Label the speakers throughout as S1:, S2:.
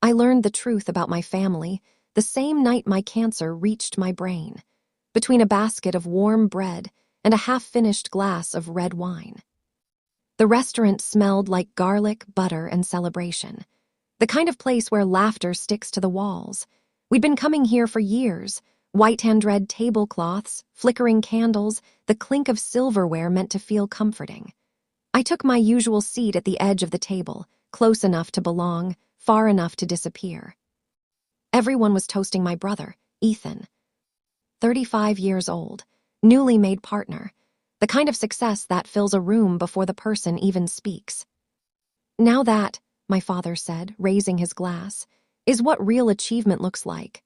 S1: I learned the truth about my family the same night my cancer reached my brain, between a basket of warm bread and a half-finished glass of red wine. The restaurant smelled like garlic, butter, and celebration, the kind of place where laughter sticks to the walls. We'd been coming here for years, white hand-red tablecloths, flickering candles, the clink of silverware meant to feel comforting. I took my usual seat at the edge of the table, close enough to belong, far enough to disappear. Everyone was toasting my brother, Ethan. 35 years old, newly made partner, the kind of success that fills a room before the person even speaks. Now that, my father said, raising his glass, is what real achievement looks like.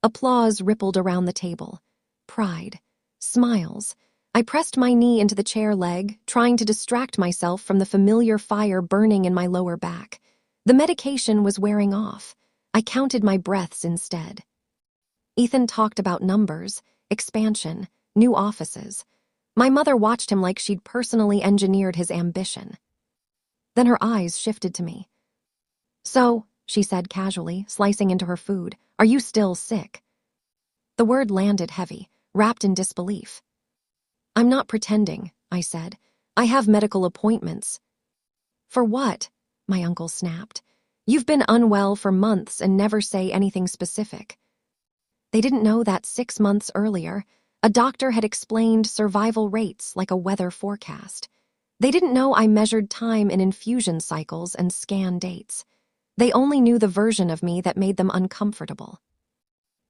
S1: Applause rippled around the table. Pride. Smiles. I pressed my knee into the chair leg, trying to distract myself from the familiar fire burning in my lower back. The medication was wearing off. I counted my breaths instead. Ethan talked about numbers, expansion, new offices. My mother watched him like she'd personally engineered his ambition. Then her eyes shifted to me. "So," she said casually, slicing into her food, "are you still sick?" The word landed heavy, wrapped in disbelief. "I'm not pretending," I said. "I have medical appointments." "For what?" my uncle snapped. "You've been unwell for months and never say anything specific." They didn't know that 6 months earlier, a doctor had explained survival rates like a weather forecast. They didn't know I measured time in infusion cycles and scan dates. They only knew the version of me that made them uncomfortable.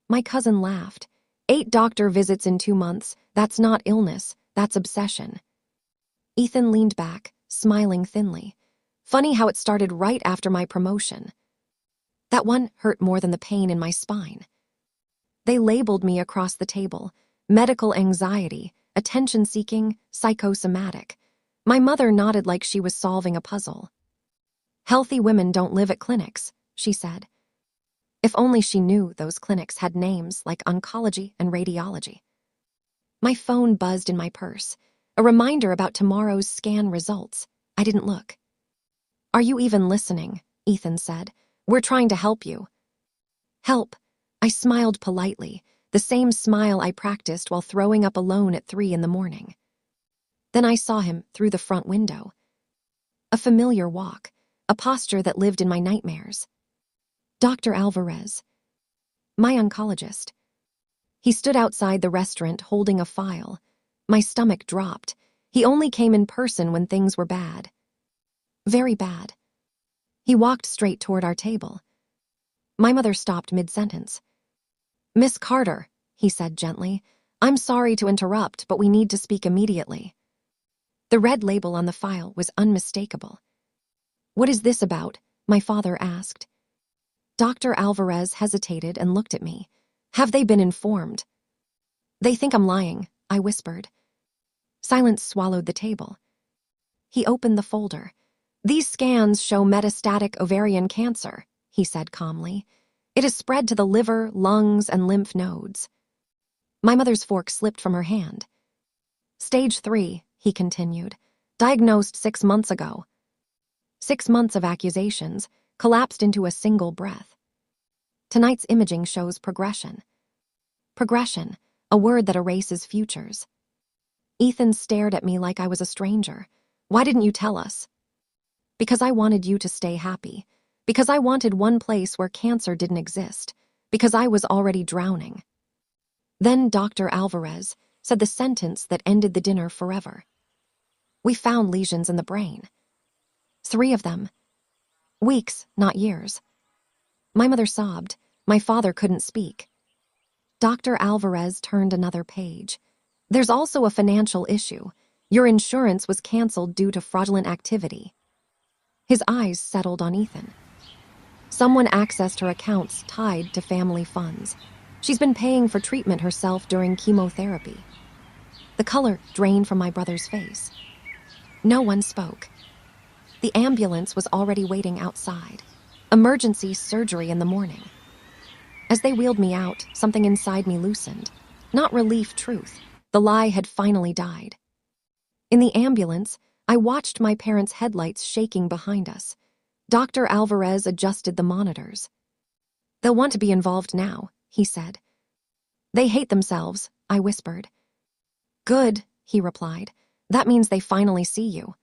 S1: My cousin laughed. 8 doctor visits in 2 months, that's not illness, that's obsession. Ethan leaned back, smiling thinly. Funny how it started right after my promotion. That one hurt more than the pain in my spine. They labeled me across the table: medical anxiety, attention-seeking, psychosomatic. My mother nodded like she was solving a puzzle. "Healthy women don't live at clinics," she said. If only she knew those clinics had names like oncology and radiology. My phone buzzed in my purse, a reminder about tomorrow's scan results. I didn't look. "Are you even listening?" Ethan said. "We're trying to help you." "Help." I smiled politely, the same smile I practiced while throwing up alone at 3 in the morning. Then I saw him through the front window. A familiar walk, a posture that lived in my nightmares. Dr. Alvarez. My oncologist. He stood outside the restaurant holding a file. My stomach dropped. He only came in person when things were bad. Very bad. He walked straight toward our table. My mother stopped mid-sentence. "Miss Carter," he said gently, "I'm sorry to interrupt, but we need to speak immediately." The red label on the file was unmistakable. "What is this about?" my father asked. Dr. Alvarez hesitated and looked at me. "Have they been informed?" "They think I'm lying," I whispered. Silence swallowed the table. He opened the folder. "These scans show metastatic ovarian cancer," he said calmly. "It has spread to the liver, lungs, and lymph nodes." My mother's fork slipped from her hand. "Stage 3, he continued. "Diagnosed 6 months ago." 6 months of accusations, collapsed into a single breath. Tonight's imaging shows progression. Progression, a word that erases futures. Ethan stared at me like I was a stranger. "Why didn't you tell us?" "Because I wanted you to stay happy. Because I wanted one place where cancer didn't exist. Because I was already drowning." Then Dr. Alvarez said the sentence that ended the dinner forever. "We found lesions in the brain. 3 of them. Weeks, not years." My mother sobbed. My father couldn't speak. Dr. Alvarez turned another page. "There's also a financial issue. Your insurance was canceled due to fraudulent activity." His eyes settled on Ethan. "Someone accessed her accounts tied to family funds. She's been paying for treatment herself during chemotherapy." The color drained from my brother's face. No one spoke. The ambulance was already waiting outside. Emergency surgery in the morning. As they wheeled me out, something inside me loosened. Not relief, truth. The lie had finally died. In the ambulance, I watched my parents' headlights shaking behind us. Dr. Alvarez adjusted the monitors. "They'll want to be involved now," he said. "They hate themselves," I whispered. "Good," he replied. "That means they finally see you."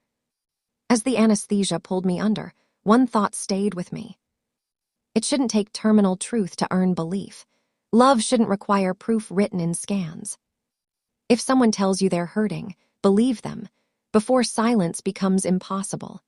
S1: As the anesthesia pulled me under, one thought stayed with me. It shouldn't take terminal truth to earn belief. Love shouldn't require proof written in scans. If someone tells you they're hurting, believe them, before silence becomes impossible.